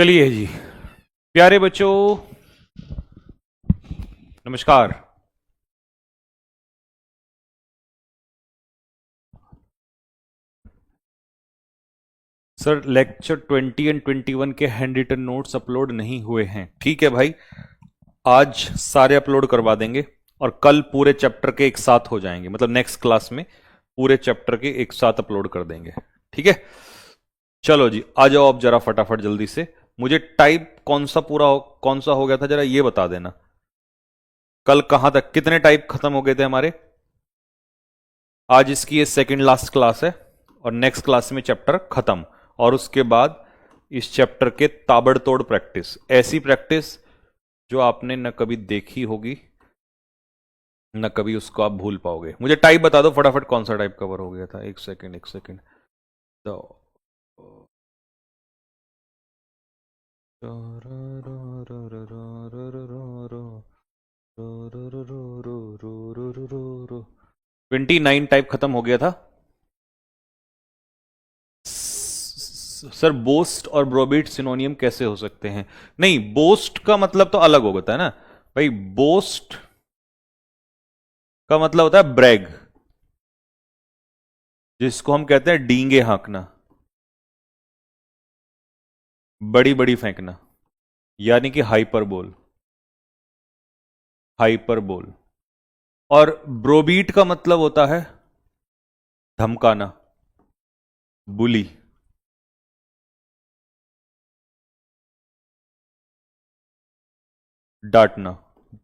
चलिए जी, प्यारे बच्चों, नमस्कार। सर, लेक्चर 20 एंड 21 के हैंड रिटन नोट्स अपलोड नहीं हुए हैं। ठीक है भाई, आज सारे अपलोड करवा देंगे और कल पूरे चैप्टर के एक साथ हो जाएंगे, मतलब नेक्स्ट क्लास में पूरे चैप्टर के एक साथ अपलोड कर देंगे। ठीक है, चलो जी, आ जाओ अब जरा फटाफट जल्दी से। मुझे टाइप कौन सा हो गया था, जरा ये बता देना। कल कहां तक, कितने टाइप खत्म हो गए थे हमारे? आज इसकी ये सेकंड लास्ट क्लास है और नेक्स्ट क्लास में चैप्टर खत्म, और उसके बाद इस चैप्टर के ताबड़तोड़ प्रैक्टिस, ऐसी प्रैक्टिस जो आपने न कभी देखी होगी न कभी उसको आप भूल पाओगे। मुझे टाइप बता दो फटाफट, कौन सा टाइप कवर हो गया था। एक सेकंड तो ट्वेंटी 29 टाइप खत्म हो गया था। सर, बोस्ट और ब्रोबीट सिनोनियम कैसे हो सकते हैं? नहीं, बोस्ट का मतलब तो अलग होता है ना भाई। बोस्ट का मतलब होता है ब्रैग, जिसको हम कहते हैं डींगे हाँकना, बड़ी बड़ी फेंकना, यानी कि हाइपरबोल। हाइपरबोल। और ब्रोबीट का मतलब होता है धमकाना, बुली। डांटना।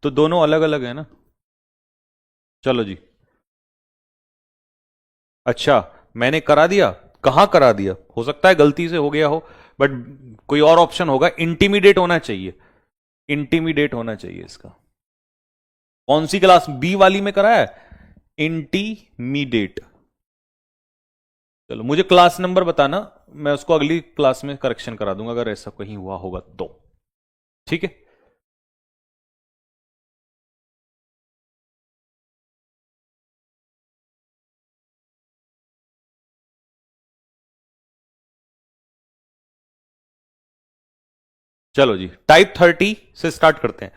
तो दोनों अलग अलग है ना। चलो जी। अच्छा, मैंने करा दिया? कहां करा दिया? हो सकता है गलती से हो गया हो, बट कोई और ऑप्शन होगा। इंटीमिडेट होना चाहिए, इंटीमिडेट होना चाहिए इसका। कौन सी क्लास? बी वाली में कराया है इंटीमीडिएट। चलो, मुझे क्लास नंबर बताना, मैं उसको अगली क्लास में करेक्शन करा दूंगा अगर ऐसा कहीं हुआ होगा तो। ठीक है। चलो जी, टाइप 30 से स्टार्ट करते हैं।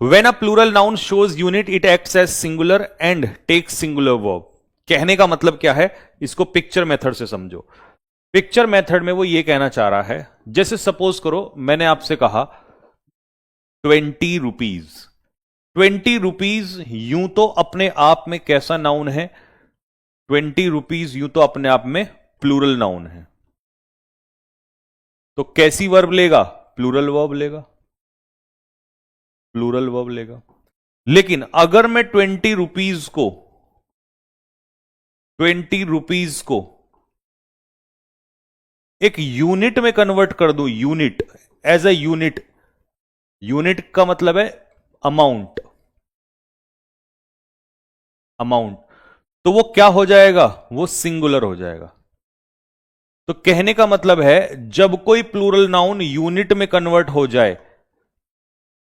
When a plural noun shows unit it acts as singular and takes singular verb. कहने का मतलब क्या है, इसको पिक्चर मेथड से समझो। पिक्चर मेथड में वो ये कहना चाह रहा है, जैसे सपोज करो मैंने आपसे कहा 20 रुपीज। 20 रुपीज यूं तो अपने आप में कैसा नाउन है? 20 रुपीज यूं तो अपने आप में प्लूरल नाउन है, तो कैसी वर्ब लेगा? प्लूरल वर्ब लेगा, प्लूरल वर्ब लेगा। लेकिन अगर मैं 20 रुपीज को एक यूनिट में कन्वर्ट कर दूं, unit, as a unit. Unit का मतलब है अमाउंट, अमाउंट। तो वो क्या हो जाएगा? वो सिंगुलर हो जाएगा। तो कहने का मतलब है, जब कोई प्लूरल नाउन यूनिट में कन्वर्ट हो जाए,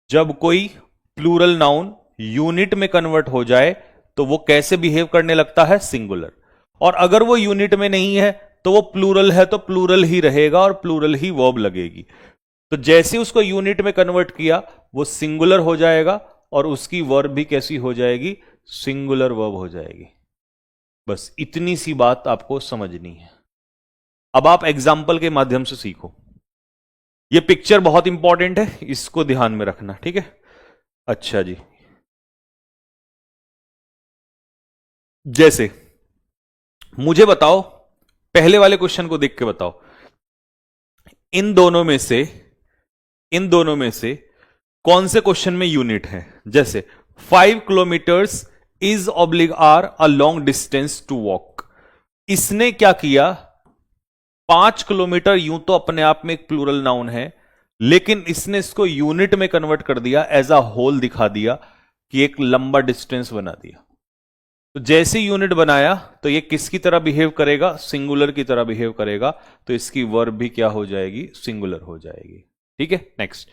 जब कोई प्लूरल नाउन यूनिट में कन्वर्ट हो जाए, तो वो कैसे बिहेव करने लगता है? सिंगुलर। और अगर वो यूनिट में नहीं है तो वो प्लूरल है, तो प्लूरल ही रहेगा और प्लूरल ही वर्ब लगेगी। तो जैसे उसको यूनिट में कन्वर्ट किया, वो सिंगुलर हो जाएगा और उसकी वर्ब भी कैसी हो जाएगी? सिंगुलर वर्ब हो जाएगी। बस इतनी सी बात आपको समझनी है। अब आप एग्जाम्पल के माध्यम से सीखो। ये पिक्चर बहुत इंपॉर्टेंट है, इसको ध्यान में रखना। ठीक है। अच्छा जी, जैसे मुझे बताओ, पहले वाले क्वेश्चन को देख के बताओ, इन दोनों में से कौन से क्वेश्चन में यूनिट है? जैसे 5 kilometres is oblique are a long distance to walk. इसने क्या किया? 5 किलोमीटर यूं तो अपने आप में एक प्लूरल नाउन है, लेकिन इसने इसको यूनिट में कन्वर्ट कर दिया, एज अ होल दिखा दिया कि एक लंबा डिस्टेंस बना दिया। तो जैसे यूनिट बनाया तो ये किसकी तरह बिहेव करेगा? सिंगुलर की तरह बिहेव करेगा। तो इसकी वर्ब भी क्या हो जाएगी? सिंगुलर हो जाएगी। ठीक है। नेक्स्ट,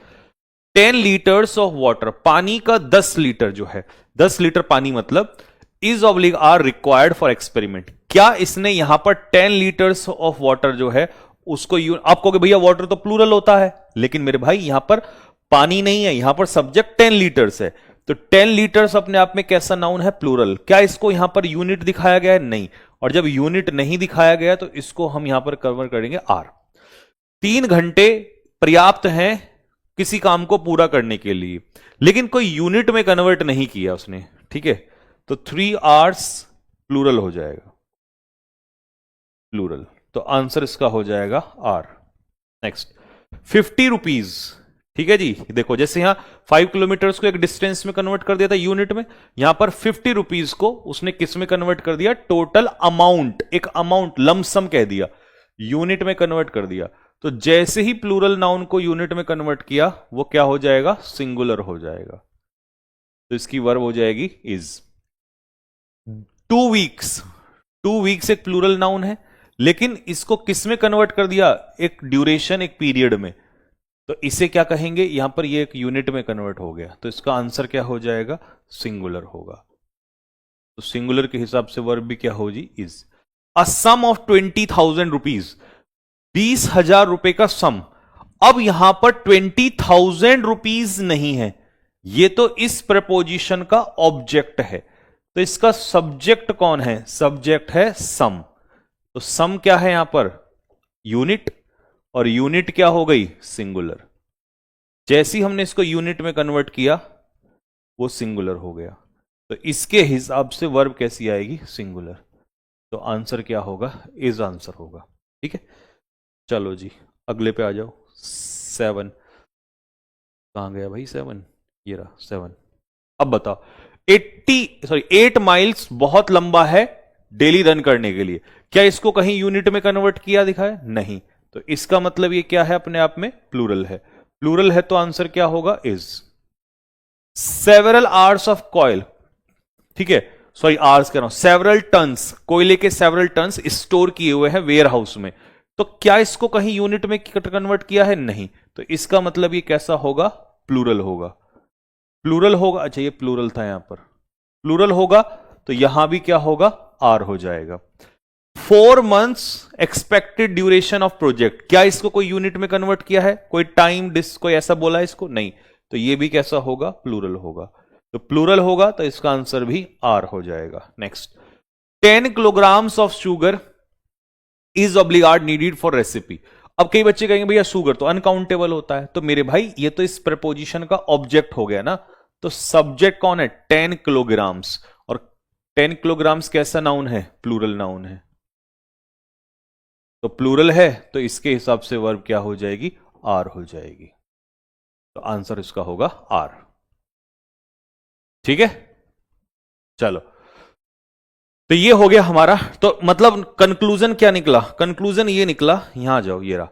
10 लीटर्स ऑफ वाटर, पानी का 10 लीटर जो है, 10 लीटर पानी मतलब is oblique are required for experiment. क्या इसने यहां पर 10 लीटर्स ऑफ वाटर जो है उसको आप कहोगे भैया वाटर तो प्लूरल होता है, लेकिन मेरे भाई यहां पर पानी नहीं है, यहां पर सब्जेक्ट 10 लीटर्स है, तो 10 लीटर्स अपने आप में कैसा नाउन है? प्लूरल। क्या इसको यहां पर यूनिट दिखाया गया है? नहीं। और जब यूनिट नहीं दिखाया गया तो इसको हम यहां पर कन्वर्ट करेंगे आर। 3 घंटे पर्याप्त हैं किसी काम को पूरा करने के लिए, लेकिन कोई यूनिट में कन्वर्ट नहीं किया उसने, ठीक है, तो 3 आवर्स प्लूरल हो जाएगा, प्लूरल। तो आंसर इसका हो जाएगा आर। नेक्स्ट, 50 रुपीज, ठीक है जी। देखो जैसे यहां 5 किलोमीटर्स को एक डिस्टेंस में कन्वर्ट कर दिया था यूनिट में, यहां पर 50 रुपीज को उसने किस में कन्वर्ट कर दिया? टोटल अमाउंट, एक अमाउंट लमसम कह दिया, यूनिट में कन्वर्ट कर दिया। तो जैसे ही प्लूरल नाउन को यूनिट में कन्वर्ट किया वो क्या हो जाएगा? सिंगुलर हो जाएगा। तो इसकी वर्ब हो जाएगी इज। 2 वीक्स, 2 वीक्स एक प्लूरल नाउन है, लेकिन इसको किस में कन्वर्ट कर दिया? एक ड्यूरेशन, एक पीरियड में, तो इसे क्या कहेंगे? यहां पर ये एक यूनिट में कन्वर्ट हो गया, तो इसका आंसर क्या हो जाएगा? सिंगुलर होगा। तो सिंगुलर के हिसाब से वर्ब भी क्या होगी? Is. A sum of 20,000 rupees, 20,000 रुपए का सम। अब यहां पर 20,000 रुपीज नहीं है, ये तो इस प्रपोजिशन का ऑब्जेक्ट है, तो इसका सब्जेक्ट कौन है? सब्जेक्ट है सम। तो सम क्या है यहां पर? यूनिट, और यूनिट क्या हो गई? सिंगुलर। जैसे ही हमने इसको यूनिट में कन्वर्ट किया वो सिंगुलर हो गया, तो इसके हिसाब से वर्ब कैसी आएगी? सिंगुलर। तो आंसर क्या होगा? इज आंसर होगा। ठीक है, चलो जी अगले पे आ जाओ। 7 कहां गया भाई? 7 ये रहा 7। अब बताओ, 8 माइल्स बहुत लंबा है डेली रन करने के लिए, क्या इसको कहीं यूनिट में कन्वर्ट किया दिखाया? नहीं। तो इसका मतलब ये क्या है? अपने आप में प्लूरल है। प्लूरल है तो आंसर क्या होगा? Is. Several hours of coil, ठीक है, सॉरी आवर्स कह रहा हूं, सेवरल टन्स, कोयले के सेवरल टन्स स्टोर किए हुए हैं वेयर हाउस में, तो क्या इसको कहीं यूनिट में कन्वर्ट किया है? नहीं। तो इसका मतलब ये कैसा होगा? प्लूरल होगा। प्लूरल होगा, अच्छा ये प्लूरल था यहां पर, प्लूरल होगा तो यहां भी क्या होगा? आर हो जाएगा। 4 months expected duration of project, क्या इसको कोई यूनिट में कन्वर्ट किया है? कोई टाइम कोई ऐसा बोला है इसको? नहीं। तो ये भी कैसा होगा? प्लूरल होगा। तो प्लूरल होगा तो इसका आंसर भी आर हो जाएगा। Next, 10 kilograms of sugar is obligatory needed for recipe. अब कई बच्चे कहेंगे भैया शुगर तो अनकाउंटेबल होता है, तो मेरे भाई ये तो इस प्रपोजिशन का ऑब्जेक्ट हो गया ना, तो सब्जेक्ट कौन है? 10 किलोग्राम्स, और 10 किलोग्राम्स कैसा नाउन है? प्लूरल नाउन है। तो प्लूरल है तो इसके हिसाब से वर्ब क्या हो जाएगी? आर हो जाएगी। तो आंसर इसका होगा आर। ठीक है, चलो तो ये हो गया हमारा। तो मतलब कंक्लूजन क्या निकला? कंक्लूजन ये निकला, यहां जाओ, ये रहा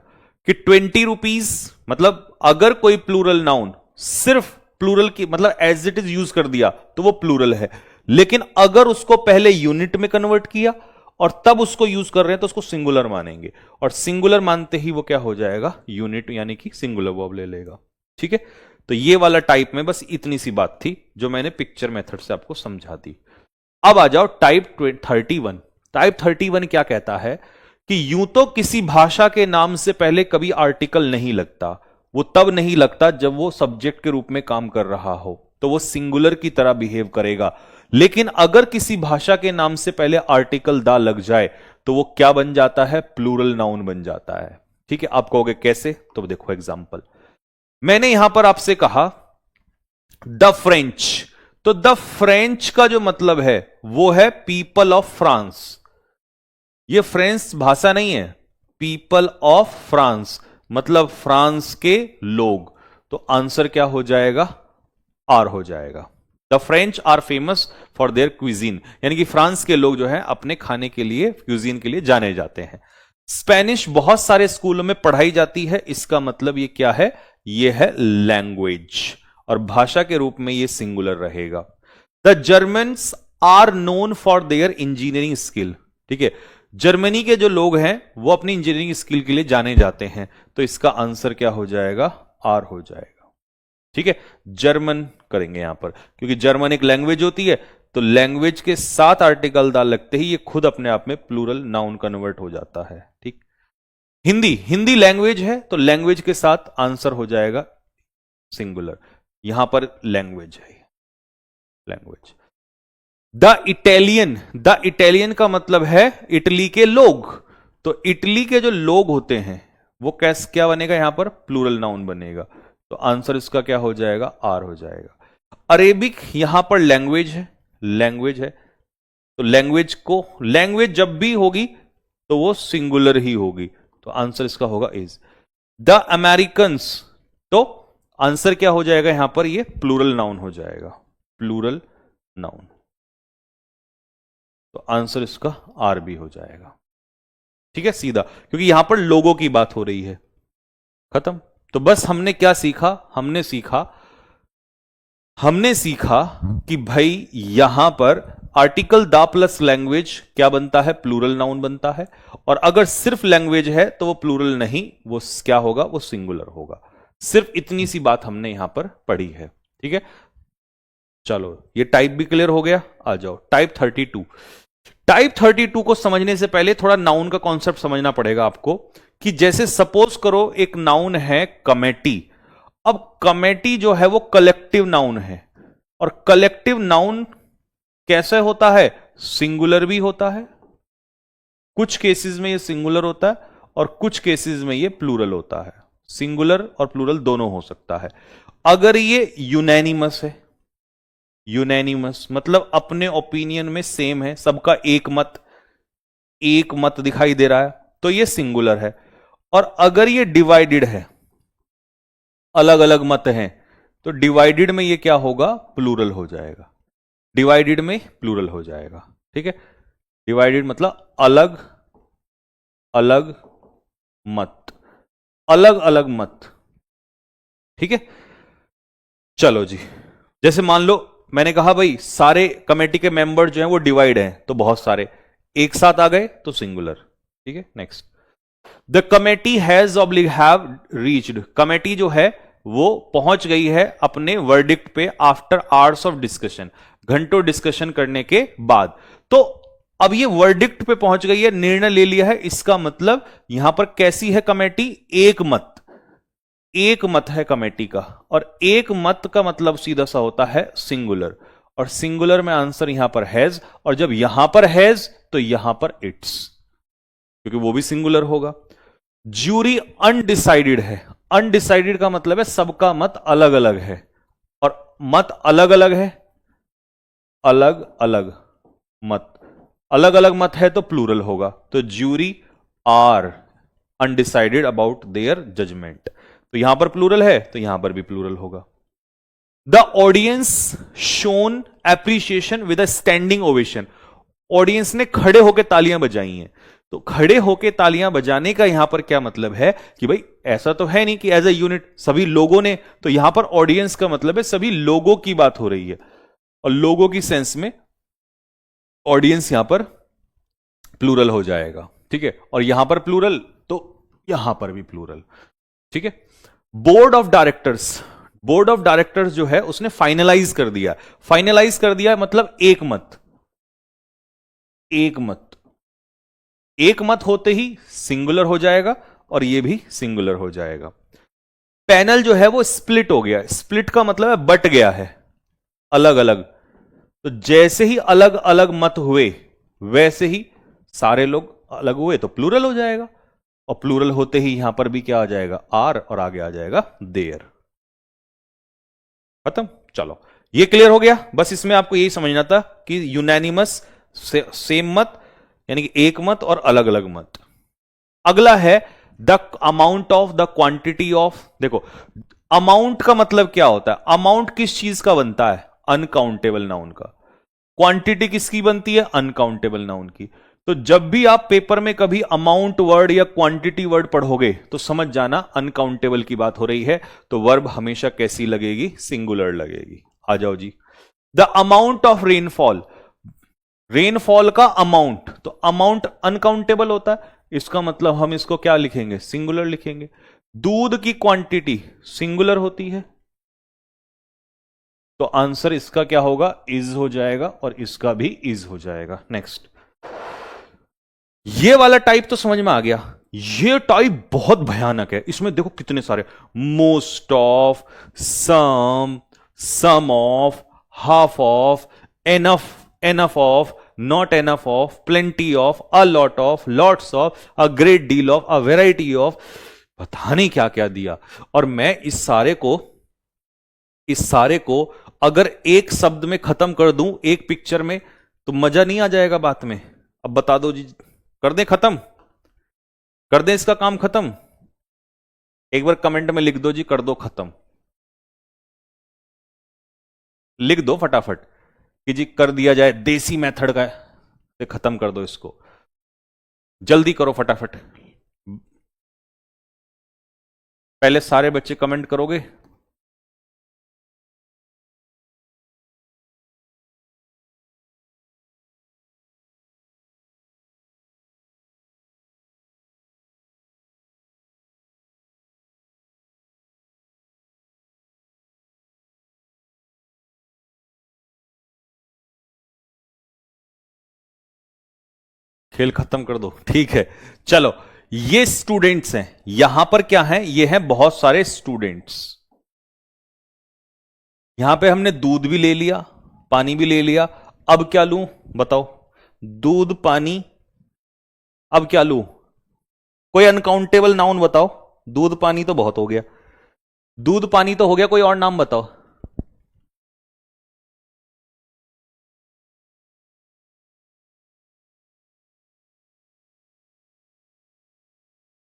कि 20 रुपीज, मतलब अगर कोई प्लूरल नाउन सिर्फ प्लूरल की मतलब एज इट इज यूज कर दिया तो वो प्लूरल है, लेकिन अगर उसको पहले यूनिट में कन्वर्ट किया और तब उसको यूज कर रहे हैं तो उसको सिंगुलर मानेंगे, और सिंगुलर मानते ही वो क्या हो जाएगा? यूनिट, यानी कि सिंगुलर वर्ब ले लेगा। ठीक है, तो ये वाला टाइप में बस इतनी सी बात थी जो मैंने पिक्चर मेथड से आपको समझा दी। अब आ जाओ टाइप 31। टाइप 31 क्या कहता है कि यूं तो किसी भाषा के नाम से पहले कभी आर्टिकल नहीं लगता, वो तब नहीं लगता जब वो सब्जेक्ट के रूप में काम कर रहा हो, तो वो सिंगुलर की तरह बिहेव करेगा। लेकिन अगर किसी भाषा के नाम से पहले आर्टिकल दा लग जाए तो वो क्या बन जाता है? प्लूरल नाउन बन जाता है। ठीक है, आप कहोगे कैसे? तो देखो एग्जांपल, मैंने यहां पर आपसे कहा द फ्रेंच, तो द फ्रेंच का जो मतलब है वो है पीपल ऑफ फ्रांस। ये फ्रेंच भाषा नहीं है, पीपल ऑफ फ्रांस मतलब फ्रांस के लोग। तो आंसर क्या हो जाएगा? आर हो जाएगा। The French are famous for their cuisine, यानी कि फ्रांस के लोग जो है अपने खाने के लिए, क्विजीन के लिए जाने जाते हैं। स्पेनिश बहुत सारे स्कूलों में पढ़ाई जाती है, इसका मतलब ये क्या है? ये है लैंग्वेज, और भाषा के रूप में ये सिंगुलर रहेगा। The Germans are known for their engineering skill, ठीक है, जर्मनी के जो लोग हैं वो अपनी इंजीनियरिंग स्किल के लिए जाने जाते हैं, तो इसका आंसर क्या हो जाएगा? आर हो जाएगा। ठीक है, जर्मन करेंगे यहां पर, क्योंकि जर्मन एक लैंग्वेज होती है, तो लैंग्वेज के साथ आर्टिकल दा लगते ही ये खुद अपने आप में प्लूरल नाउन कन्वर्ट हो जाता है। ठीक, हिंदी, हिंदी लैंग्वेज है तो लैंग्वेज के साथ आंसर हो जाएगा सिंगुलर। यहां पर लैंग्वेज है, language. The Italian, the Italian का मतलब है इटली के लोग। तो इटली के जो लोग होते हैं वो कैसे क्या बनेगा, यहां पर प्लूरल नाउन बनेगा। तो आंसर इसका क्या हो जाएगा, आर हो जाएगा। अरेबिक यहां पर लैंग्वेज है, लैंग्वेज है तो लैंग्वेज को, लैंग्वेज जब भी होगी तो वो सिंगुलर ही होगी। तो आंसर इसका होगा इज। द अमेरिकन्स, तो आंसर क्या हो जाएगा यहां पर, ये प्लूरल नाउन हो जाएगा, प्लूरल नाउन। तो आंसर इसका आर भी हो जाएगा। ठीक है, सीधा, क्योंकि यहां पर लोगों की बात हो रही है। खत्म। तो बस हमने क्या सीखा, हमने सीखा कि भाई यहां पर आर्टिकल द प्लस लैंग्वेज क्या बनता है, प्लूरल नाउन बनता है। और अगर सिर्फ लैंग्वेज है तो वो प्लूरल नहीं, वो क्या होगा, वो सिंगुलर होगा। सिर्फ इतनी सी बात हमने यहां पर पढ़ी है। ठीक है, चलो ये टाइप भी क्लियर हो गया। आ जाओ टाइप 32। टाइप 32 को समझने से पहले थोड़ा नाउन का कॉन्सेप्ट समझना पड़ेगा आपको, कि जैसे सपोज करो एक नाउन है कमेटी। अब कमेटी जो है वो कलेक्टिव नाउन है, और कलेक्टिव नाउन कैसे होता है, सिंगुलर भी होता है। कुछ केसेस में ये सिंगुलर होता है और कुछ केसेस में ये प्लूरल होता है। सिंगुलर और प्लूरल दोनों हो सकता है। अगर ये यूनैनिमस है, यूनैनिमस मतलब अपने ओपिनियन में सेम है, सबका एक मत दिखाई दे रहा है, तो ये सिंगुलर है। और अगर ये डिवाइडेड है, अलग अलग मत हैं, तो डिवाइडेड में ये क्या होगा, प्लूरल हो जाएगा। डिवाइडेड में प्लूरल हो जाएगा। ठीक है, डिवाइडेड मतलब अलग अलग मत, अलग अलग मत। ठीक है, चलो जी, जैसे मान लो मैंने कहा भाई सारे कमेटी के मेंबर जो हैं वो डिवाइड हैं, तो बहुत सारे एक साथ आ गए तो सिंगुलर। ठीक है, next. The committee has have reached, committee जो है वो पहुंच गई है अपने वर्डिक्ट पे आफ्टर आवर्स ऑफ डिस्कशन, घंटों डिस्कशन करने के बाद। तो अब ये वर्डिक्ट पे पहुंच गई है, निर्णय ले लिया है। इसका मतलब यहां पर कैसी है कमेटी, एक मत है कमेटी का, और एक मत का मतलब सीधा सा होता है सिंगुलर, और सिंगुलर में आंसर यहां पर हैज, और जब यहां पर हैज तो यहां पर इट्स, क्योंकि वो भी सिंगुलर होगा। ज्यूरी अनडिसाइडेड है, अनडिसाइडेड का मतलब है सबका मत अलग अलग है, और मत अलग अलग है, अलग अलग मत है तो प्लूरल होगा। तो jury are undecided about their judgement, तो यहां पर प्लूरल है तो यहां पर भी प्लूरल होगा। The audience shown appreciation with a standing ovation, audience ने खड़े होकर तालियां बजाई हैं। तो खड़े होकर तालियां बजाने का यहां पर क्या मतलब है कि भाई ऐसा तो है नहीं कि एज ए यूनिट सभी लोगों ने, तो यहां पर ऑडियंस का मतलब है सभी लोगों की बात हो रही है, और लोगों की सेंस में ऑडियंस यहां पर प्लूरल हो जाएगा। ठीक है, और यहां पर प्लूरल तो यहां पर भी प्लूरल। ठीक है, board of directors, board of directors जो है उसने फाइनलाइज कर दिया, फाइनलाइज कर दिया मतलब एक मत, एक मत होते ही सिंगुलर हो जाएगा, और ये भी सिंगुलर हो जाएगा। पैनल जो है वो स्प्लिट हो गया, स्प्लिट का मतलब है बट गया है, अलग अलग। तो जैसे ही अलग अलग मत हुए वैसे ही सारे लोग अलग हुए, तो प्लूरल हो जाएगा, और प्लूरल होते ही यहां पर भी क्या आ जाएगा, आर, और आगे आ जाएगा देयर। खत्म। चलो ये क्लियर हो गया। बस इसमें आपको यही समझना था कि यूनैनिमस सेम मत यानी कि एक मत, और अलग अलग मत। अगला है the amount of, the quantity of. देखो अमाउंट का मतलब क्या होता है, अमाउंट किस चीज का बनता है, अनकाउंटेबल नाउन का। क्वांटिटी किसकी बनती है, अनकाउंटेबल नाउन की। तो जब भी आप पेपर में कभी अमाउंट वर्ड या क्वांटिटी वर्ड पढ़ोगे तो समझ जाना अनकाउंटेबल की बात हो रही है, तो वर्ब हमेशा कैसी लगेगी, सिंगुलर लगेगी। आ जाओ जी। The amount of rainfall, rainfall का अमाउंट, तो अमाउंट अनकाउंटेबल होता है, इसका मतलब हम इसको क्या लिखेंगे, सिंगुलर लिखेंगे। दूध की क्वांटिटी सिंगुलर होती है, तो आंसर इसका क्या होगा, इज हो जाएगा, और इसका भी इज हो जाएगा। नेक्स्ट, ये वाला टाइप तो समझ में आ गया। ये टाइप बहुत भयानक है। इसमें देखो कितने सारे, most of, some of, half of, enough, enough of, not enough of, plenty of, a lot of, lots of, a great deal of, a variety of, पता नहीं क्या क्या दिया। और मैं इस सारे को अगर एक शब्द में खत्म कर दूं, एक पिक्चर में, तो मजा नहीं आ जाएगा बात में। अब बता दो जी, कर दें खत्म, कर दें इसका काम खत्म? एक बार कमेंट में लिख दो जी, कर दो खत्म, लिख दो फटाफट कि जी कर दिया जाए, देसी मेथड का से खत्म कर दो इसको, जल्दी करो फटाफट। पहले सारे बच्चे कमेंट करोगे? खेल खत्म कर दो, ठीक है। चलो, ये स्टूडेंट्स हैं, यहां पर क्या है, ये हैं बहुत सारे स्टूडेंट्स। यहां पे हमने दूध भी ले लिया, पानी भी ले लिया। अब क्या लूं बताओ? दूध, पानी, अब क्या लूं? कोई अनकाउंटेबल नाउन बताओ। दूध पानी तो बहुत हो गया, दूध पानी तो हो गया, कोई और नाम बताओ।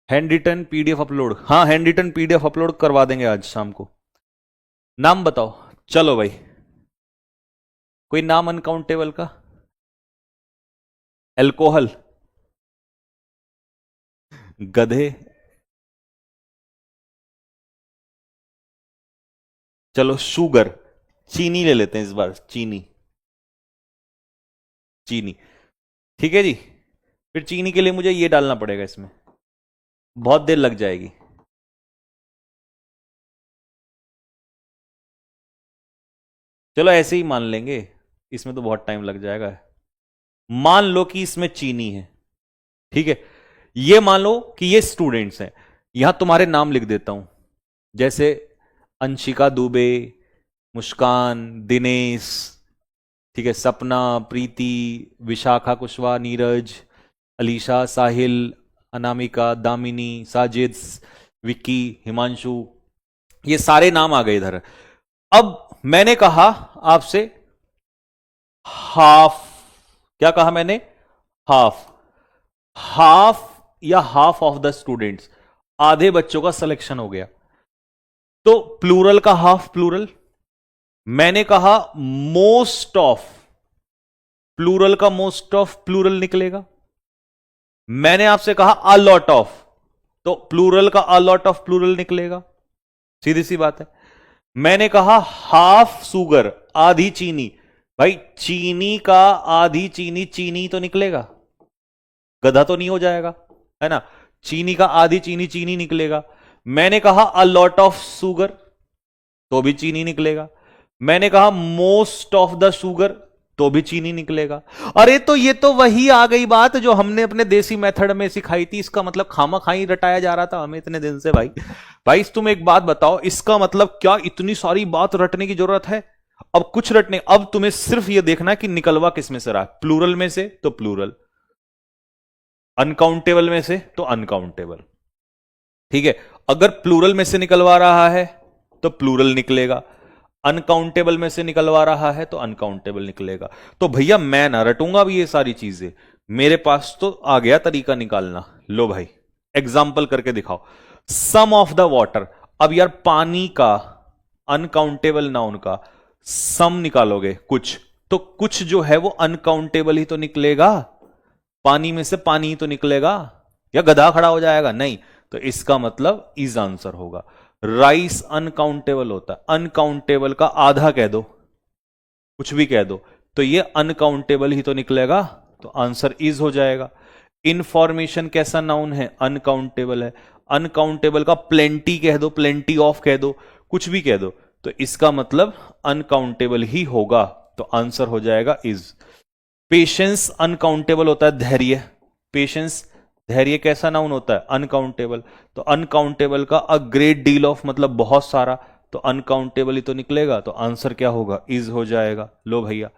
हैंड रिटन पीडीएफ अपलोड, हाँ हैंड रिटन पीडीएफ अपलोड करवा देंगे आज शाम को। नाम बताओ। चलो भाई, कोई नाम अनकाउंटेबल का? एल्कोहल, गधे, चलो शुगर, चीनी ले लेते हैं इस बार, चीनी, चीनी, ठीक है जी। फिर चीनी के लिए मुझे ये डालना पड़ेगा इसमें, बहुत देर लग जाएगी। चलो ऐसे ही मान लेंगे, इसमें तो बहुत टाइम लग जाएगा। मान लो कि इसमें चीनी है, ठीक है। ये मान लो कि ये स्टूडेंट्स हैं, यहां तुम्हारे नाम लिख देता हूं, जैसे अंशिका दुबे, मुस्कान, दिनेश, ठीक है, सपना, प्रीति, विशाखा कुशवाहा, नीरज, अलीशा, साहिल, अनामिका, दामिनी, साजिद, विक्की, हिमांशु, ये सारे नाम आ गए इधर। अब मैंने कहा आपसे हाफ, क्या कहा मैंने? हाफ, हाफ या हाफ ऑफ द स्टूडेंट्स, आधे बच्चों का सिलेक्शन हो गया। तो प्लूरल का हाफ प्लूरल, मैंने कहा मोस्ट ऑफ, प्लूरल का मोस्ट ऑफ प्लूरल निकलेगा। मैंने आपसे कहा अ लॉट ऑफ, तो प्लूरल का अ लॉट ऑफ प्लूरल निकलेगा, सीधी सी बात है। मैंने कहा हाफ सुगर, आधी चीनी, भाई चीनी का आधी चीनी, चीनी तो निकलेगा, गधा तो नहीं हो जाएगा, है ना। चीनी का आधी चीनी, चीनी निकलेगा। मैंने कहा अ लॉट ऑफ सुगर, तो भी चीनी निकलेगा। मैंने कहा मोस्ट ऑफ द शुगर, तो भी चीनी निकलेगा। अरे तो ये तो वही आ गई बात जो हमने अपने देसी मेथड में सिखाई थी। इसका मतलब खामा खाई रटाया जा रहा था हमें इतने दिन से। भाई भाई तुम एक बात बताओ, इसका मतलब क्या इतनी सारी बात रटने की जरूरत है? अब कुछ रटने, अब तुम्हें सिर्फ यह देखना कि निकलवा किस में से रहा है। प्लूरल में से तो प्लूरल, अनकाउंटेबल में से तो अनकाउंटेबल, ठीक है। अगर प्लूरल में से निकलवा रहा है तो प्लूरल निकलेगा, अनकाउंटेबल में से निकलवा रहा है तो अनकाउंटेबल निकलेगा। तो भैया मैं ना रटूंगा भी ये सारी चीजें, मेरे पास तो आ गया तरीका निकालना। लो भाई एग्जाम्पल करके दिखाओ। सम ऑफ द वाटर, अब यार पानी का अनकाउंटेबल नाउन का सम निकालोगे कुछ, तो कुछ जो है वो अनकाउंटेबल ही तो निकलेगा, पानी में से पानी ही तो निकलेगा, या गधा खड़ा हो जाएगा? नहीं। तो इसका मतलब इज आंसर होगा। राइस अनकाउंटेबल होता है, अनकाउंटेबल का आधा कह दो, कुछ भी कह दो, तो ये अनकाउंटेबल ही तो निकलेगा, तो आंसर इज हो जाएगा। इंफॉर्मेशन कैसा नाउन है? अनकाउंटेबल है। अनकाउंटेबल का प्लेंटी कह दो, प्लेंटी ऑफ कह दो, कुछ भी कह दो, तो इसका मतलब अनकाउंटेबल ही होगा, तो आंसर हो जाएगा इज। पेशेंस अनकाउंटेबल होता है, धैर्य, पेशेंस धैर्य कैसा नाउन होता है? अनकाउंटेबल। तो अनकाउंटेबल का अ ग्रेट डील ऑफ मतलब बहुत सारा, तो अनकाउंटेबल ही तो निकलेगा, तो आंसर क्या होगा? इज हो जाएगा। लो भैया,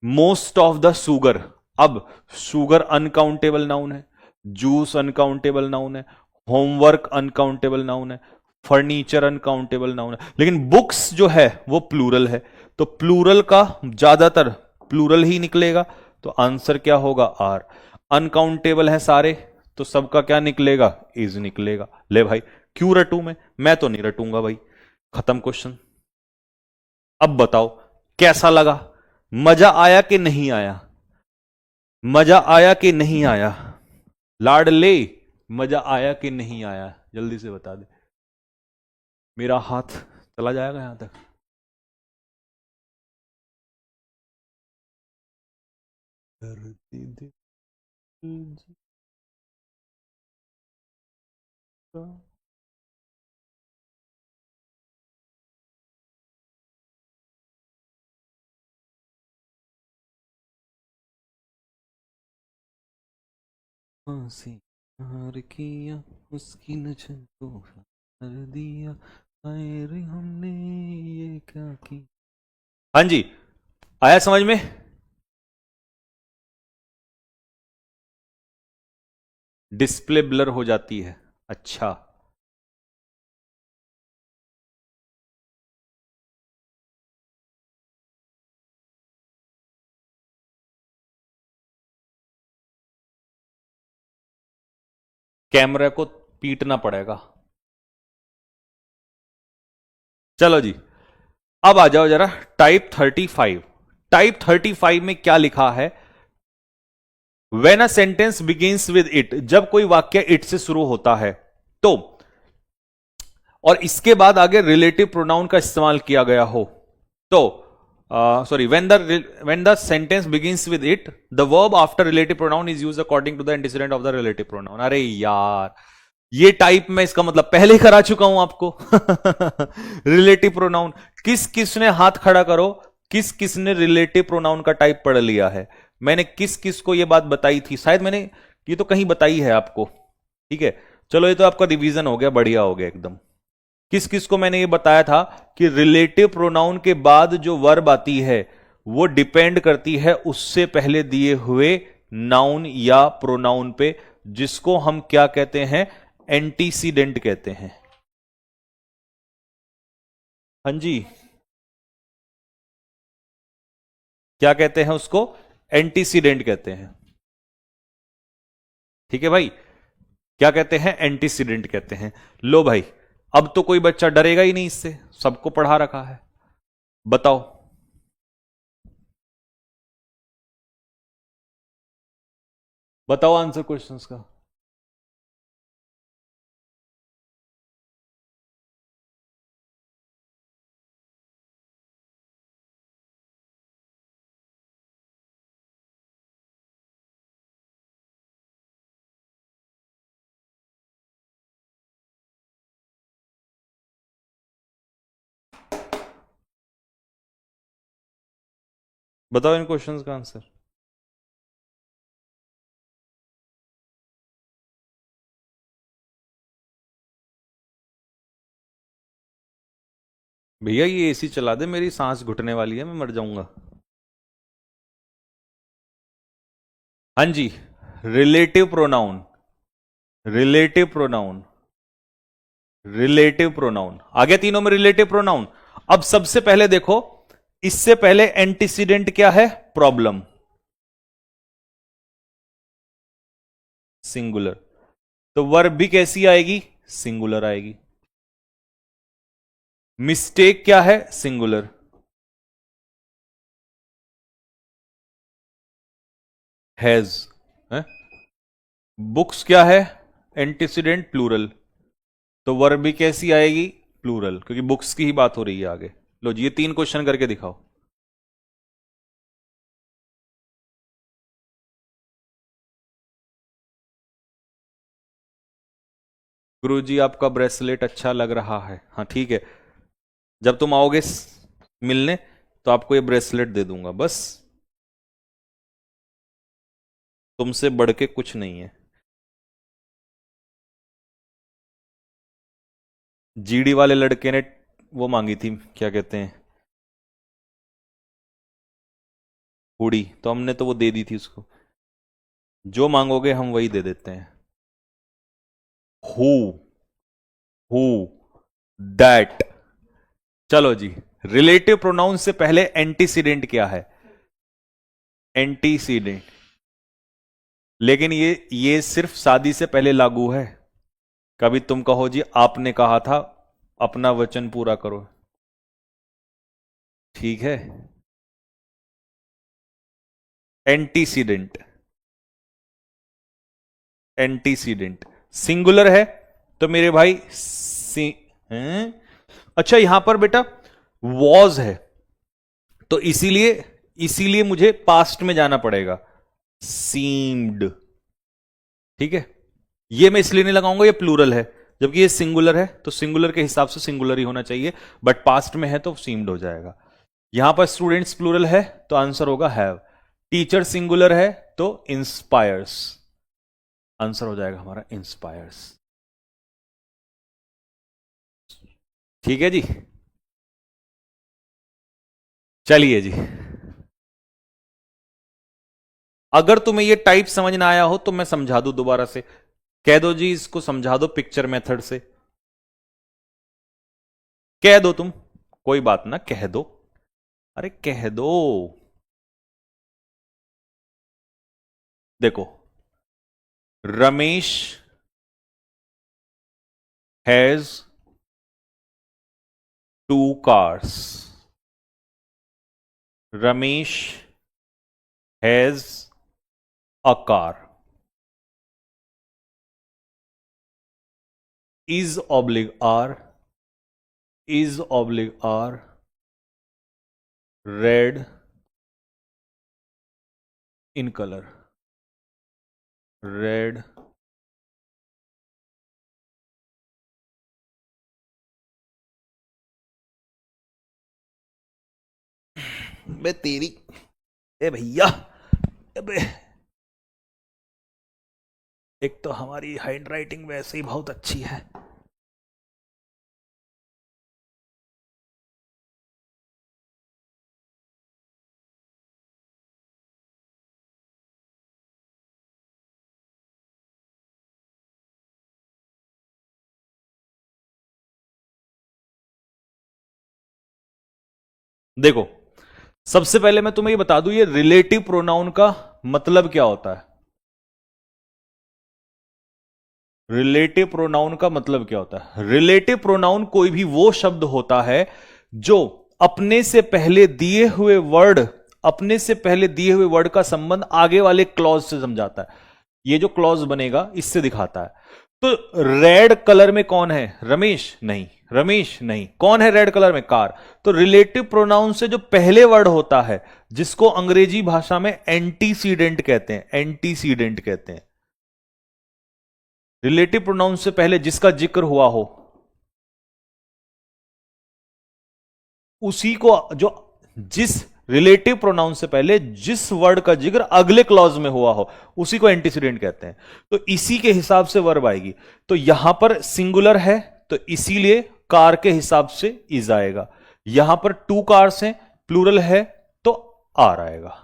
मोस्ट ऑफ द शुगर, अब शुगर अनकाउंटेबल नाउन है, जूस अनकाउंटेबल नाउन है, होमवर्क अनकाउंटेबल नाउन है, फर्नीचर अनकाउंटेबल नाउन है, लेकिन बुक्स जो है वो प्लूरल है, तो प्लूरल का ज्यादातर प्लूरल ही निकलेगा, तो आंसर क्या होगा? आर। अनकाउंटेबल है सारे, तो सबका क्या निकलेगा? इज निकलेगा। ले भाई, क्यों रटू मैं तो नहीं रटूंगा भाई। खत्म क्वेश्चन। अब बताओ कैसा लगा? मजा आया कि नहीं आया? मजा आया कि नहीं आया? लाडले, मजा आया कि नहीं आया? जल्दी से बता दे, मेरा हाथ चला जाएगा यहां तक। हंसी हार किया, उसकी नजर को हार दिया, हाय रे हमने ये क्या की। हाँ जी, आया समझ में? डिस्प्ले ब्लर हो जाती है, अच्छा। कैमरा को पीटना पड़ेगा। चलो जी, अब आ जाओ जरा टाइप 35। टाइप 35 में क्या लिखा है? When a sentence begins with it, जब कोई वाक्य इट से शुरू होता है तो, और इसके बाद आगे रिलेटिव प्रोनाउन का इस्तेमाल किया गया हो तो, sorry, when the sentence begins with it, the verb after relative pronoun is used according to the antecedent of the relative pronoun। अरे यार, ये टाइप में इसका मतलब पहले ही करा चुका हूं आपको। रिलेटिव प्रोनाउन, किस किस ने हाथ खड़ा करो, किस किस ने रिलेटिव प्रोनाउन का टाइप पढ़ लिया है? मैंने किस किस को ये बात बताई थी? शायद मैंने ये तो कहीं बताई है आपको। ठीक है, चलो ये तो आपका रिवीजन हो गया, बढ़िया हो गया एकदम। किस किस को मैंने ये बताया था कि रिलेटिव प्रोनाउन के बाद जो वर्ब आती है वो डिपेंड करती है उससे पहले दिए हुए नाउन या प्रोनाउन पे, जिसको हम क्या कहते हैं? एंटीसीडेंट कहते हैं। हाँ जी, क्या कहते हैं उसको? एंटीसीडेंट कहते हैं। ठीक है भाई, क्या कहते हैं? एंटीसीडेंट कहते हैं। लो भाई, अब तो कोई बच्चा डरेगा ही नहीं इससे, सबको पढ़ा रखा है। बताओ, बताओ आंसर क्वेश्चंस का। बताओ इन क्वेश्चंस का आंसर। भैया ये एसी चला दे, मेरी सांस घुटने वाली है, मैं मर जाऊंगा। हाँ जी, relative pronoun, relative pronoun, relative pronoun आ गया तीनों में रिलेटिव प्रोनाउन। अब सबसे पहले देखो, इससे पहले एंटीसीडेंट क्या है? प्रॉब्लम, सिंगुलर, तो वर्ब भी कैसी आएगी? सिंगुलर आएगी। मिस्टेक क्या है? सिंगुलर। हैज, बुक्स क्या है? एंटीसीडेंट प्लूरल, तो वर्ब भी कैसी आएगी? प्लूरल, क्योंकि बुक्स की ही बात हो रही है आगे। लो जी, ये तीन क्वेश्चन करके दिखाओ। गुरुजी आपका ब्रेसलेट अच्छा लग रहा है। हाँ ठीक है, जब तुम आओगे मिलने तो आपको ये ब्रेसलेट दे दूंगा, बस। तुमसे बढ़ के कुछ नहीं है। जीडी वाले लड़के ने वो मांगी थी, क्या कहते हैं, हुडी, तो हमने तो वो दे दी थी उसको। जो मांगोगे हम वही दे देते हैं। Who, who, that. चलो जी, रिलेटिव प्रोनाउन से पहले एंटीसीडेंट क्या है? एंटीसीडेंट। लेकिन ये सिर्फ शादी से पहले लागू है। कभी तुम कहो जी आपने कहा था, अपना वचन पूरा करो, ठीक है। एंटीसीडेंट, एंटीसीडेंट सिंगुलर है तो मेरे भाई हैं? अच्छा यहां पर बेटा वॉज है, तो इसीलिए इसीलिए मुझे पास्ट में जाना पड़ेगा, सीम्ड, ठीक है। ये मैं इसलिए नहीं लगाऊंगा, ये प्लूरल है, जबकि ये सिंगुलर है, तो सिंगुलर के हिसाब से सिंगुलर ही होना चाहिए, बट पास्ट में है तो सीम्ड हो जाएगा। यहां पर स्टूडेंट्स प्लूरल है तो आंसर होगा हैव। टीचर सिंगुलर है तो इंस्पायर्स, आंसर हो जाएगा हमारा इंस्पायर्स। ठीक है जी, चलिए जी। अगर तुम्हें ये टाइप समझ ना आया हो तो मैं समझा दूं दोबारा से, कह दो जी इसको समझा दो पिक्चर मेथड से, कह दो तुम, कोई बात ना, कह दो, अरे कह दो। देखो, Ramesh has 2 cars, Ramesh has a car, is oblique r, is oblique r, red in color, red बे तेरी, ए भैया, अबे एक तो हमारी हैंड राइटिंग वैसे ही बहुत अच्छी है। देखो, सबसे पहले मैं तुम्हें ये बता दूं, ये रिलेटिव प्रोनाउन का मतलब क्या होता है। रिलेटिव प्रोनाउन का मतलब क्या होता है? रिलेटिव प्रोनाउन कोई भी वो शब्द होता है जो अपने से पहले दिए हुए वर्ड, अपने से पहले दिए हुए वर्ड का संबंध आगे वाले क्लॉज से समझाता है। ये जो क्लॉज बनेगा इससे दिखाता है। तो रेड कलर में कौन है? रमेश नहीं, रमेश नहीं, कौन है रेड कलर में? कार। तो रिलेटिव प्रोनाउन से जो पहले वर्ड होता है, जिसको अंग्रेजी भाषा में एंटीसीडेंट कहते हैं, एंटीसीडेंट कहते हैं। रिलेटिव प्रोनाउन से पहले जिसका जिक्र हुआ हो, उसी को, जो जिस रिलेटिव प्रोनाउन से पहले जिस वर्ड का जिक्र अगले क्लॉज में हुआ हो, उसी को एंटीसीडेंट कहते हैं। तो इसी के हिसाब से वर्ब आएगी। तो यहां पर सिंगुलर है तो इसीलिए कार के हिसाब से इज आएगा। यहां पर 2 कार्स हैं, प्लूरल है तो आर आएगा।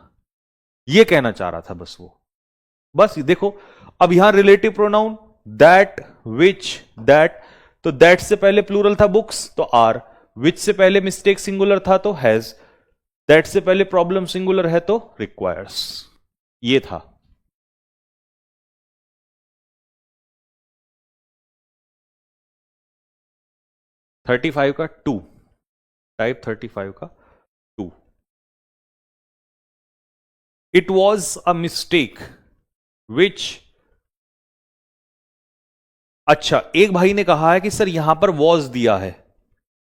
यह कहना चाह रहा था बस वो, बस देखो। अब यहां relative pronoun that, which, that, तो दैट से पहले प्लूरल था बुक्स तो आर, विच से पहले मिस्टेक सिंगुलर था तो हैज, दैट से पहले प्रॉब्लम सिंगुलर है तो रिक्वायर्स। ये था। थर्टी फाइव का 2, टाइप 35 का 2। It was a mistake which, अच्छा एक भाई ने कहा है कि सर यहां पर वॉज दिया है,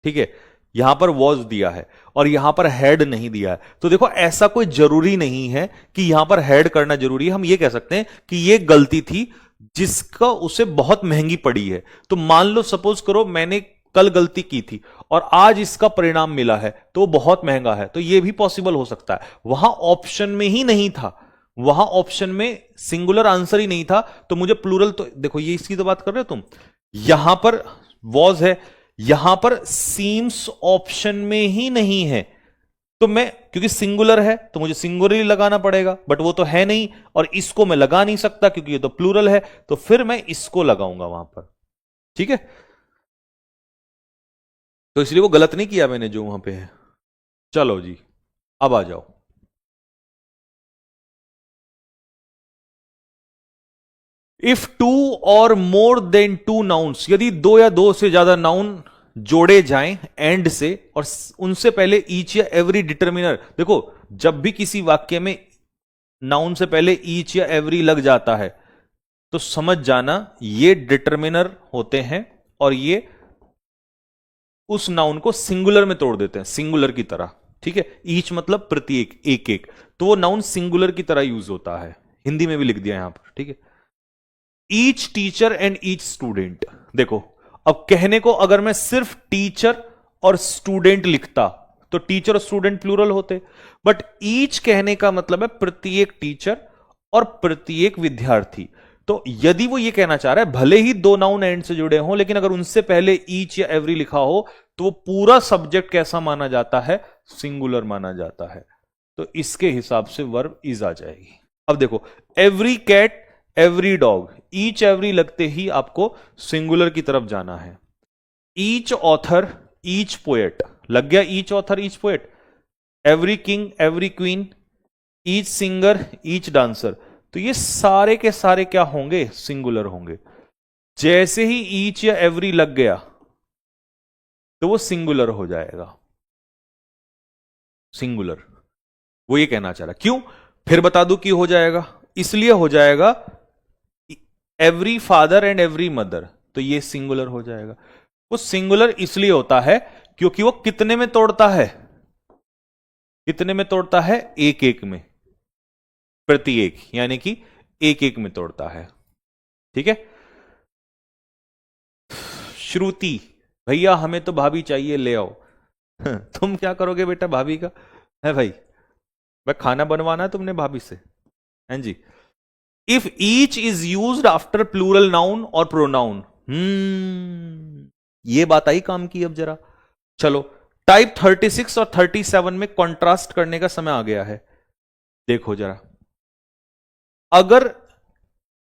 ठीक है, यहां पर वॉज दिया है और यहां पर हैड नहीं दिया है। तो देखो ऐसा कोई जरूरी नहीं है कि यहां पर हैड करना जरूरी है। हम ये कह सकते हैं कि ये गलती थी जिसका उसे बहुत महंगी पड़ी है। तो मान लो सपोज करो मैंने कल गलती की थी और आज इसका परिणाम मिला है तो वो बहुत महंगा है, तो ये भी पॉसिबल हो सकता है। वहां ऑप्शन में ही नहीं था, वहां ऑप्शन में सिंगुलर आंसर ही नहीं था, तो मुझे प्लूरल, तो देखो ये इसकी तो बात कर रहे हो तुम, यहां पर वॉज है, यहां पर सीम्स ऑप्शन में ही नहीं है, तो मैं, क्योंकि सिंगुलर है तो मुझे सिंगुलर ही लगाना पड़ेगा, बट वो तो है नहीं और इसको मैं लगा नहीं सकता क्योंकि ये तो प्लूरल है, तो फिर मैं इसको लगाऊंगा वहां पर। ठीक है, तो इसलिए वो गलत नहीं किया मैंने जो वहां पे है। चलो जी, अब आ जाओ। इफ टू और मोर देन टू नाउन्स, यदि दो या दो से ज्यादा नाउन जोड़े जाएं एंड से और उनसे पहले ईच या एवरी डिटर्मिनर, देखो जब भी किसी वाक्य में नाउन से पहले ईच या एवरी लग जाता है तो समझ जाना ये डिटर्मिनर होते हैं और ये उस नाउन को सिंगुलर में तोड़ देते हैं, सिंगुलर की तरह। ठीक है, ईच मतलब प्रत्येक, एक एक, तो वो नाउन सिंगुलर की तरह यूज होता है। हिंदी में भी लिख दिया यहां पर। ठीक है, each teacher and each student, देखो अब कहने को अगर मैं सिर्फ टीचर और स्टूडेंट लिखता तो टीचर और स्टूडेंट प्लूरल होते, बट ईच कहने का मतलब है प्रत्येक टीचर और प्रत्येक विद्यार्थी। तो यदि वो ये कहना चाह रहा है भले ही दो नाउन एंड से जुड़े हों, लेकिन अगर उनसे पहले ईच या एवरी लिखा हो तो वो पूरा सब्जेक्ट कैसा माना जाता है, सिंगुलर माना जाता है। तो इसके हिसाब से वर्ब इज आ जाएगी। अब देखो, every cat, every dog, each every लगते ही आपको सिंगुलर की तरफ जाना है। ईच ऑथर, ईच पोएट, लग गया each author each poet. Every king, every queen, each singer, each dancer, तो ये सारे के सारे क्या होंगे, सिंगुलर होंगे। जैसे ही ईच या एवरी लग गया तो वो सिंगुलर हो जाएगा, सिंगुलर। वो ये कहना चाह रहा, क्यों, फिर बता दूं कि हो जाएगा, इसलिए हो जाएगा every father and every mother, तो ये सिंगुलर हो जाएगा। वो सिंगुलर इसलिए होता है क्योंकि वो कितने में तोड़ता है, कितने में तोड़ता है, एक एक में, प्रत्येक, यानी कि एक एक में तोड़ता है। ठीक है, श्रुति, भैया हमें तो भाभी चाहिए, ले आओ। तुम क्या करोगे बेटा भाभी का, है भाई, मैं खाना बनवाना है तुमने भाभी से, हैं जी। If each is used after plural noun और प्रोनाउन, ये बात आई काम की। अब जरा चलो, टाइप 36 और 37 में कॉन्ट्रास्ट करने का समय आ गया है। देखो जरा, अगर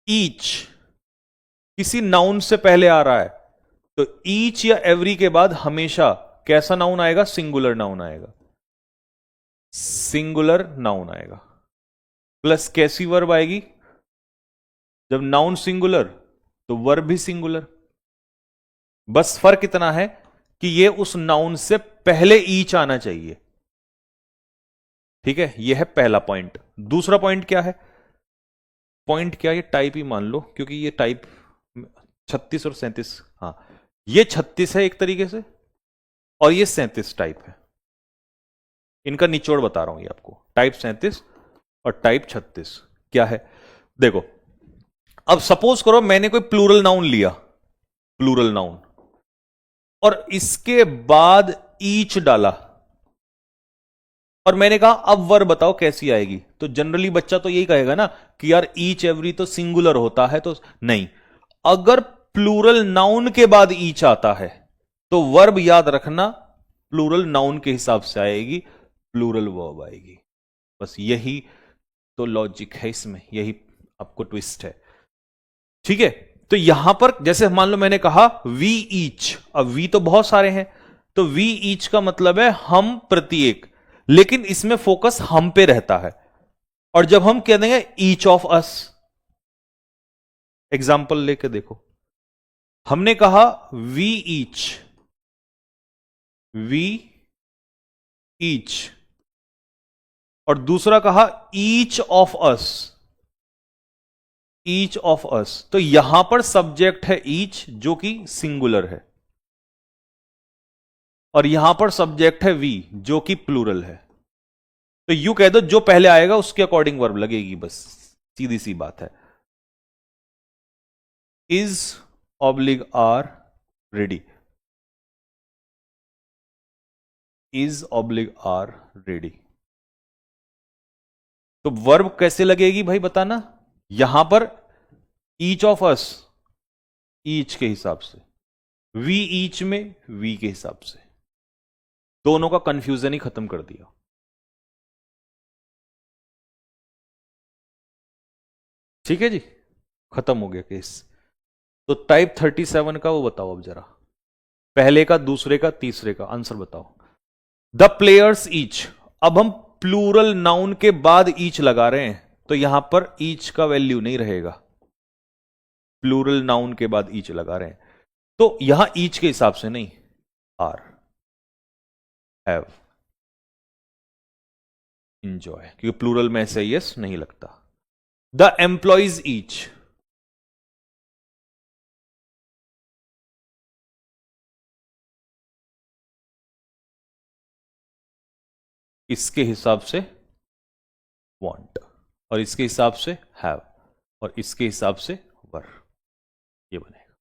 ईच किसी नाउन से पहले आ रहा है तो ईच या एवरी के बाद हमेशा कैसा नाउन आएगा, सिंगुलर नाउन आएगा, सिंगुलर नाउन आएगा। प्लस कैसी वर्ब आएगी, जब नाउन सिंगुलर तो वर्ब भी सिंगुलर। बस फर्क इतना है कि ये उस नाउन से पहले ईच आना चाहिए। ठीक है, यह है पहला पॉइंट। दूसरा पॉइंट क्या है, पॉइंट क्या, ये टाइप ही मान लो क्योंकि ये टाइप 36 और 37, हाँ ये 36 है एक तरीके से और ये 37 टाइप है। इनका निचोड़ बता रहा हूं ये आपको, टाइप 37 और टाइप 36 क्या है। देखो, अब सपोज करो मैंने कोई प्लूरल नाउन लिया, प्लूरल नाउन, और इसके बाद ईच डाला और मैंने कहा अब वर्ब बताओ कैसी आएगी, तो जनरली बच्चा तो यही कहेगा ना कि यार ईच एवरी तो सिंगुलर होता है, तो नहीं, अगर प्लूरल नाउन के बाद ईच आता है तो वर्ब याद रखना प्लूरल नाउन के हिसाब से आएगी, प्लूरल वर्ब आएगी। बस यही तो लॉजिक है इसमें, यही आपको ट्विस्ट है। ठीक है, तो यहां पर जैसे मान लो मैंने कहा वी ईच, अब वी तो बहुत सारे हैं, तो वी ईच का मतलब है हम प्रत्येक, लेकिन इसमें फोकस हम पे रहता है। और जब हम कह देंगे ईच ऑफ अस, एग्जाम्पल लेके देखो, हमने कहा वी ईच, वी ईच, और दूसरा कहा each of us, each of us, तो यहां पर सब्जेक्ट है ईच जो कि सिंगुलर है, और यहां पर सब्जेक्ट है वी जो कि प्लूरल है। तो यू कह दो जो पहले आएगा उसके अकॉर्डिंग वर्ब लगेगी, बस सीधी सी बात है। Is oblique are ready, is oblique are ready, तो वर्ब कैसे लगेगी भाई बताना, यहां पर ईच ऑफ अस, ईच के हिसाब से, वी ईच में वी के हिसाब से, दोनों का कंफ्यूजन ही खत्म कर दिया। ठीक है जी, खत्म हो गया केस। तो टाइप 37 का वो बताओ अब जरा, पहले का, दूसरे का, तीसरे का आंसर बताओ। द प्लेयर्स ईच, अब हम प्लूरल नाउन के बाद ईच लगा रहे हैं, तो यहां पर ईच का वैल्यू नहीं रहेगा, प्लूरल नाउन के बाद ईच लगा रहे हैं, तो यहां ईच के हिसाब से नहीं, आर, हैव, इंजॉय, क्योंकि प्लूरल में ऐसे यस नहीं लगता। द एम्प्लॉइज ईच, इसके हिसाब से want, और इसके हिसाब से have, और इसके हिसाब से were, ये बनेगा।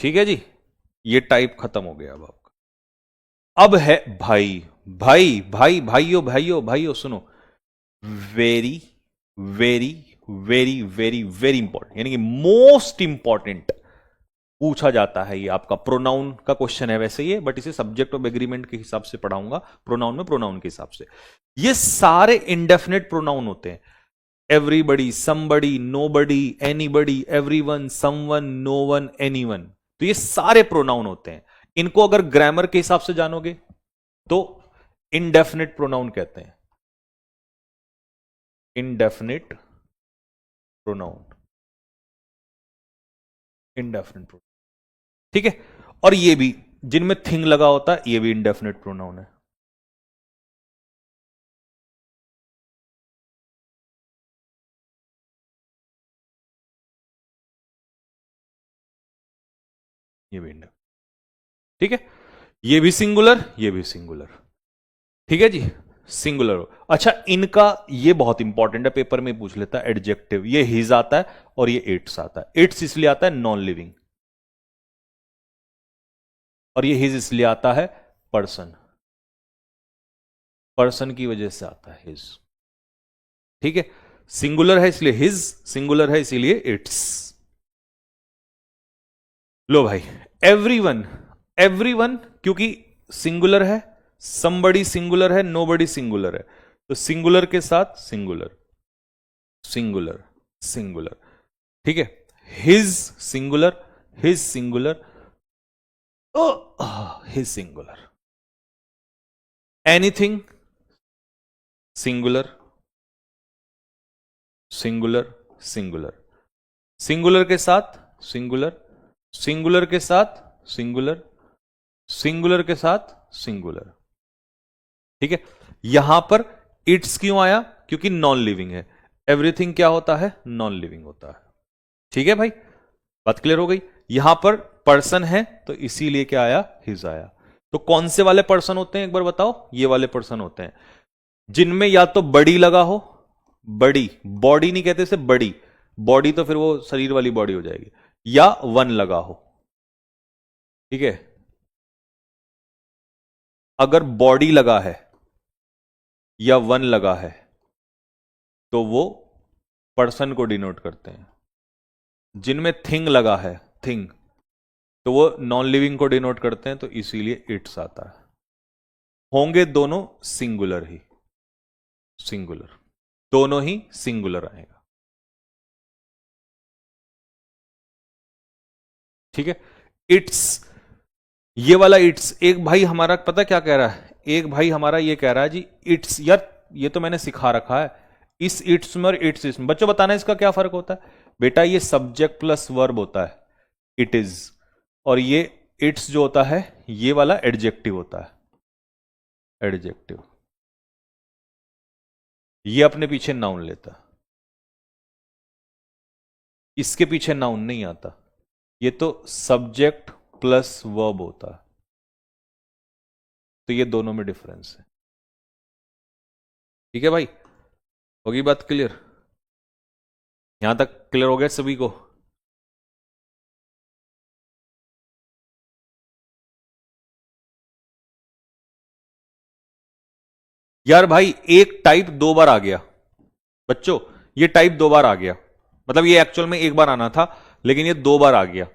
ठीक है जी, ये टाइप खत्म हो गया अब आपका। अब है भाई, भाई भाई भाइयों भाइयों भाइयों सुनो, very very very very very important, यानी कि मोस्ट इंपॉर्टेंट पूछा जाता है ये आपका। प्रोनाउन का क्वेश्चन है वैसे ये, बट इसे सब्जेक्ट ऑफ एग्रीमेंट के हिसाब से पढ़ाऊंगा, प्रोनाउन में प्रोनाउन के हिसाब से। ये सारे इंडेफिनेट प्रोनाउन होते हैं, everybody, somebody, nobody, anybody, everyone, someone, known, anyone, तो ये सारे प्रोनाउन होते हैं। इनको अगर ग्रामर के हिसाब से जानोगे तो इंडेफिनेट प्रोनाउन कहते हैं, इंडेफिनेट प्रोनाउन, इंडेफिनेट प्रोनाउन। ठीक है, और ये भी जिनमें थिंग लगा होता है, ये भी इंडेफिनेट प्रोनाउन है। ये भी इंडेफिनेट, ठीक है, ये भी सिंगुलर, ये भी सिंगुलर। ठीक है जी, सिंगुलर हो। अच्छा, इनका ये बहुत इंपॉर्टेंट है, पेपर में पूछ लेता है एडजेक्टिव, ये हिज आता है और ये इट्स आता है। इट्स इसलिए आता है नॉन लिविंग, और ये हिज इसलिए आता है पर्सन, पर्सन की वजह से आता है हिज। ठीक है, सिंगुलर है इसलिए हिज, सिंगुलर है इसीलिए इट्स। लो भाई, एवरीवन, एवरीवन क्योंकि सिंगुलर है, समबडी सिंगुलर है, नोबडी सिंगुलर है, तो सिंगुलर के साथ सिंगुलर, सिंगुलर, सिंगुलर। ठीक है, his singular, his singular, his singular. Anything singular, singular, singular, singular के साथ सिंगुलर, सिंगुलर के साथ सिंगुलर, सिंगुलर के साथ सिंगुलर। ठीक है, यहां पर इट्स क्यों आया, क्योंकि नॉन लिविंग है। एवरीथिंग क्या होता है, नॉन लिविंग होता है। ठीक है भाई, बात क्लियर हो गई। यहां पर पर्सन है तो इसीलिए क्या आया, हिज आया। तो कौन से वाले पर्सन होते हैं एक बार बताओ, ये वाले पर्सन होते हैं जिनमें या तो बड़ी लगा हो, बड़ी, बॉडी नहीं कहते इसे, बड़ी, बॉडी तो फिर वो शरीर वाली बॉडी हो जाएगी, या वन लगा हो। ठीक है, अगर बॉडी लगा है या वन लगा है तो वो पर्सन को डिनोट करते हैं। जिनमें थिंग लगा है, थिंग, तो वो नॉन लिविंग को डिनोट करते हैं, तो इसीलिए इट्स आता है। होंगे दोनों सिंगुलर ही, सिंगुलर, दोनों ही सिंगुलर आएगा। ठीक है, इट्स, ये वाला इट्स, एक भाई हमारा पता क्या कह रहा है, एक भाई हमारा ये कह रहा है जी इट्स, यार ये तो मैंने सिखा रखा है, इस इट्स में और इट्स इसमें, बच्चों बताना इसका क्या फर्क होता है। बेटा ये सब्जेक्ट प्लस वर्ब होता है, इट इज, और ये इट्स जो होता है ये वाला एडजेक्टिव होता है, एडजेक्टिव, ये अपने पीछे नाउन लेता है, इसके पीछे नाउन नहीं आता, ये तो सब्जेक्ट प्लस वर्ब होता है। तो ये दोनों में डिफरेंस है। ठीक है भाई, होगी बात क्लियर, यहां तक क्लियर हो गया सभी को। यार भाई एक टाइप दो बार आ गया बच्चों, ये टाइप दो बार आ गया, मतलब ये एक्चुअल में एक बार आना था लेकिन ये दो बार आ गया।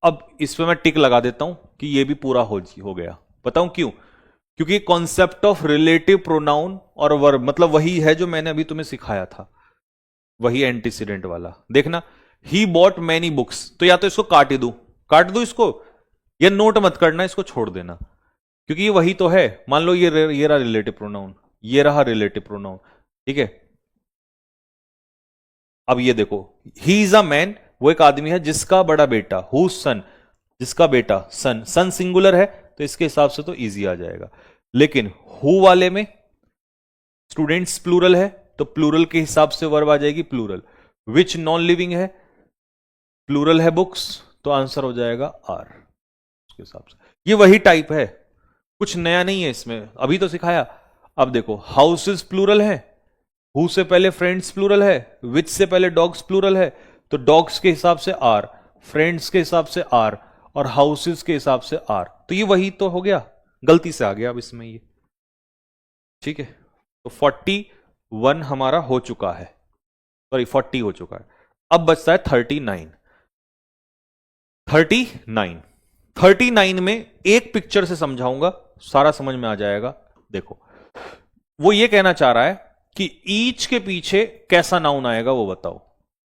अब इस पे मैं टिक लगा देता हूं कि ये भी पूरा हो गया। बताऊं क्यों? क्योंकि कॉन्सेप्ट ऑफ रिलेटिव प्रोनाउन और वर्ब मतलब वही है जो मैंने अभी तुम्हें सिखाया था, वही एंटीसीडेंट वाला। देखना, ही बॉट मैनी बुक्स, तो या तो इसको काट दू इसको, या नोट मत करना, इसको छोड़ देना, क्योंकि ये वही तो है। मान लो ये रहा रिलेटिव प्रोनाउन, ये रहा रिलेटिव प्रोनाउन, ठीक है। अब ये देखो, ही इज अ मैन, वो एक आदमी है जिसका बड़ा बेटा, हु सन, जिसका बेटा, सन सिंगुलर है तो इसके हिसाब से तो इजी आ जाएगा। लेकिन हु वाले में स्टूडेंट्स प्लूरल है तो प्लूरल के हिसाब से वर्ब आ जाएगी प्लूरल। विच नॉन लिविंग है, प्लूरल है बुक्स, तो आंसर हो जाएगा आर उसके हिसाब से। ये वही टाइप है, कुछ नया नहीं है इसमें, अभी तो सिखाया। अब देखो, हाउसेस प्लूरल है, हु से पहले फ्रेंड्स प्लूरल है, विच से पहले डॉग्स प्लूरल है, तो डॉग्स के हिसाब से आर, फ्रेंड्स के हिसाब से आर, और हाउसेस के हिसाब से आर। तो ये वही तो हो गया, गलती से आ गया अब इसमें ये, ठीक है। तो 41 हमारा हो चुका है, सॉरी 40 हो चुका है। अब बचता है 39। 39 में एक पिक्चर से समझाऊंगा, सारा समझ में आ जाएगा। देखो, वो ये कहना चाह रहा है कि ईच के पीछे कैसा नाउन आएगा वो बताओ,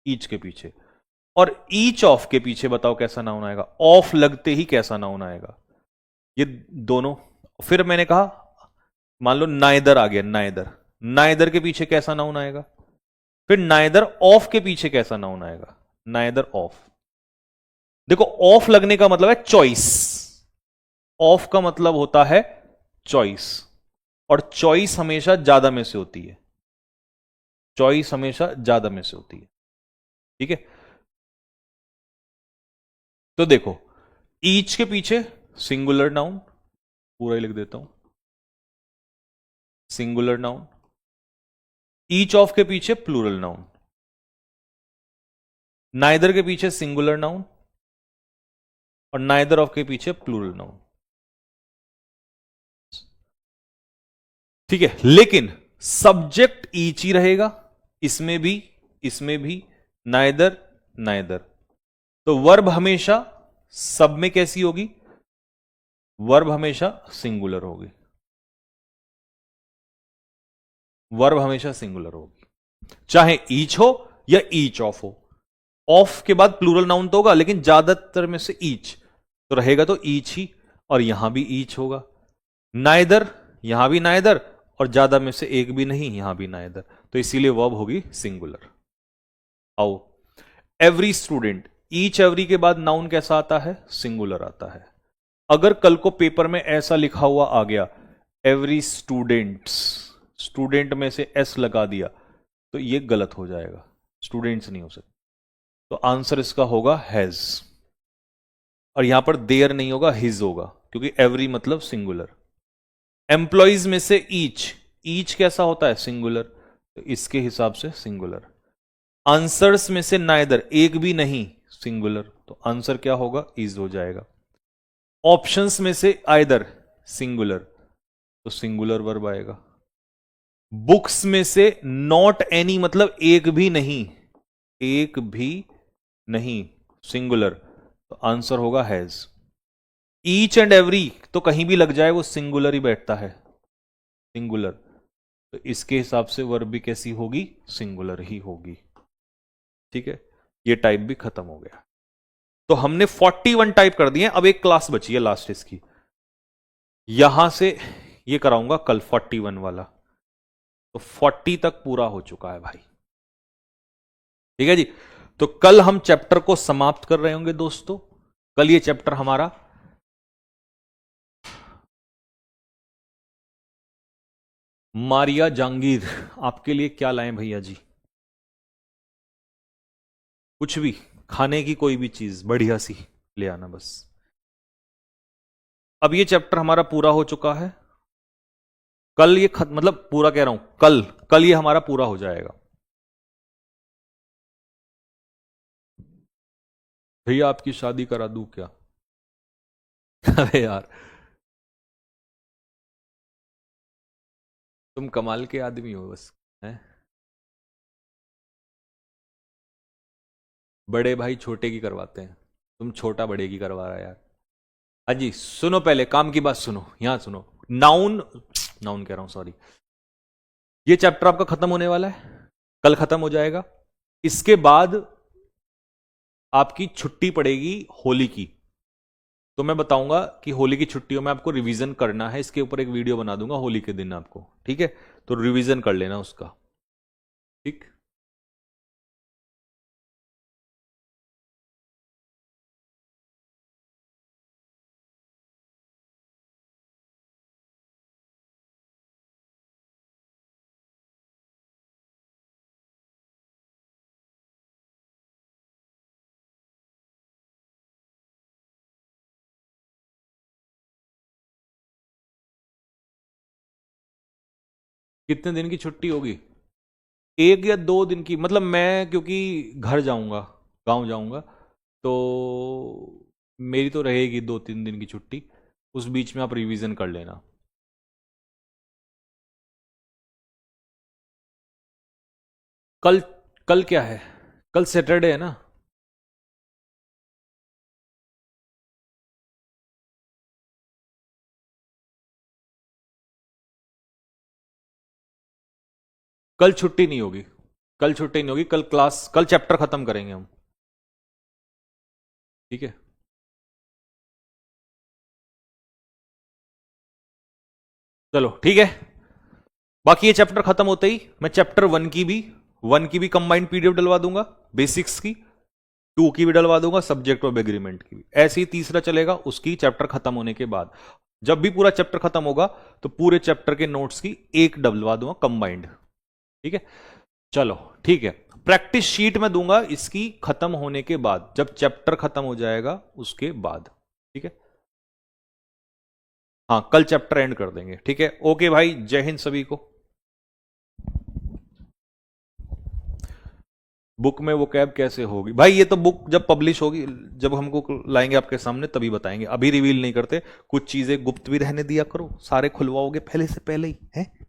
ईच के पीछे, और ईच ऑफ के पीछे बताओ कैसा नाउन आएगा, ऑफ लगते ही कैसा नाउन आएगा, ये दोनों। फिर मैंने कहा मान लो नाइदर आ गया, नाइदर के पीछे कैसा नाउन आएगा, फिर नाइदर ऑफ के पीछे कैसा नाउन आएगा, नाइदर ऑफ। देखो, ऑफ लगने का मतलब है चॉइस, ऑफ का मतलब होता है चॉइस, और चॉइस हमेशा ज्यादा में से होती है, चॉइस हमेशा ज्यादा में से होती है, ठीक है। तो देखो, ईच के पीछे सिंगुलर नाउन, पूरा ही लिख देता हूं, सिंगुलर नाउन। ईच ऑफ के पीछे प्लूरल नाउन, नाइदर के पीछे सिंगुलर नाउन, और नाइदर ऑफ के पीछे प्लूरल नाउन, ठीक है। लेकिन सब्जेक्ट ईच ही रहेगा, इसमें भी नाइदर, नाइदर। तो वर्ब हमेशा सब में कैसी होगी, वर्ब हमेशा सिंगुलर होगी, वर्ब हमेशा सिंगुलर होगी, चाहे ईच हो या ईच ऑफ हो। ऑफ के बाद प्लूरल नाउन तो होगा, लेकिन ज्यादातर में से ईच, तो रहेगा तो ईच ही, और यहां भी ईच होगा। नाइदर, यहां भी नाइदर, और ज्यादा में से एक भी नहीं, यहां भी नाइदर, तो इसीलिए वर्ब होगी सिंगुलर। आओ, एवरी स्टूडेंट, ईच एवरी के बाद नाउन कैसा आता है, सिंगुलर आता है। अगर कल को पेपर में ऐसा लिखा हुआ आ गया, एवरी स्टूडेंट्स, स्टूडेंट में से एस लगा दिया, तो ये गलत हो जाएगा, स्टूडेंट्स नहीं हो सकता। तो आंसर इसका होगा हैज, और यहां पर देयर नहीं होगा, हिज होगा, क्योंकि एवरी मतलब सिंगुलर। एम्प्लॉइज में से ईच कैसा होता है, सिंगुलर, तो इसके हिसाब से सिंगुलर। आंसर्स में से नाइदर, एक भी नहीं, सिंगुलर, तो आंसर क्या होगा, इज हो जाएगा। ऑप्शंस में से आइदर, सिंगुलर, तो सिंगुलर वर्ब आएगा। बुक्स में से नॉट एनी मतलब एक भी नहीं, एक भी नहीं, सिंगुलर, तो आंसर होगा हैज। ईच एंड एवरी तो कहीं भी लग जाए वो सिंगुलर ही बैठता है, सिंगुलर, तो इसके हिसाब से वर्ब भी कैसी होगी, सिंगुलर ही होगी, ठीक है। ये टाइप भी खत्म हो गया। तो हमने 41 टाइप कर दिए, अब एक क्लास बची है लास्ट इसकी, यहां से ये कराऊंगा कल 41 वाला, तो 40 तक पूरा हो चुका है भाई, ठीक है जी। तो कल हम चैप्टर को समाप्त कर रहे होंगे दोस्तों, कल ये चैप्टर हमारा मारिया जहांगीर, आपके लिए क्या लाएं भैया जी, कुछ भी, खाने की कोई भी चीज बढ़िया सी ले आना बस। अब ये चैप्टर हमारा पूरा हो चुका है, कल ये मतलब पूरा कह रहा हूं, कल कल ये हमारा पूरा हो जाएगा। भैया आपकी शादी करा दूं क्या? अरे यार, तुम कमाल के आदमी हो बस, हैं? बड़े भाई छोटे की करवाते हैं। तुम छोटा बड़े की करवा रहा है यार। हाँ जी, सुनो, पहले काम की बात सुनो, यहां सुनो। नाउन, नाउन कह रहा हूं, सॉरी। ये चैप्टर आपका खत्म होने वाला है, कल खत्म हो जाएगा। इसके बाद आपकी छुट्टी पड़ेगी होली की। तो मैं बताऊंगा कि होली की छुट्टियों में आपको रिवीजन करना है, इसके ऊपर एक वीडियो बना दूंगा होली के दिन आपको, ठीक है? तो रिवीजन कर लेना उसका, ठीक। कितने दिन की छुट्टी होगी? 1 या 2 दिन की, मतलब मैं क्योंकि घर जाऊंगा, गांव जाऊंगा, तो मेरी तो रहेगी 2-3 दिन की छुट्टी। उस बीच में आप रिवीजन कर लेना। कल, कल क्या है? कल सैटरडे है ना? कल छुट्टी नहीं होगी, कल छुट्टी नहीं होगी, कल क्लास, कल चैप्टर खत्म करेंगे हम, ठीक है? चलो ठीक है। बाकी ये चैप्टर खत्म होते ही मैं चैप्टर 1 की भी कंबाइंड पीडीएफ डलवा दूंगा, बेसिक्स की, 2 की भी डलवा दूंगा, सब्जेक्ट ऑफ एग्रीमेंट की भी। ऐसे ही तीसरा चलेगा उसकी चैप्टर खत्म होने के बाद। जब भी पूरा चैप्टर खत्म होगा तो पूरे चैप्टर के नोट्स की एक डलवा दूंगा कंबाइंड, ठीक है? चलो ठीक है। प्रैक्टिस शीट में दूंगा इसकी खत्म होने के बाद, जब चैप्टर खत्म हो जाएगा उसके बाद, ठीक है? हाँ, कल चैप्टर एंड कर देंगे, ठीक है? ओके भाई, जय हिंद सभी को। बुक में वो कैब कैसे होगी भाई? ये तो बुक जब पब्लिश होगी, जब हमको लाएंगे आपके सामने तभी बताएंगे, अभी रिवील नहीं करते। कुछ चीजें गुप्त भी रहने दिया करो, सारे खुलवाओगे पहले से पहले ही है।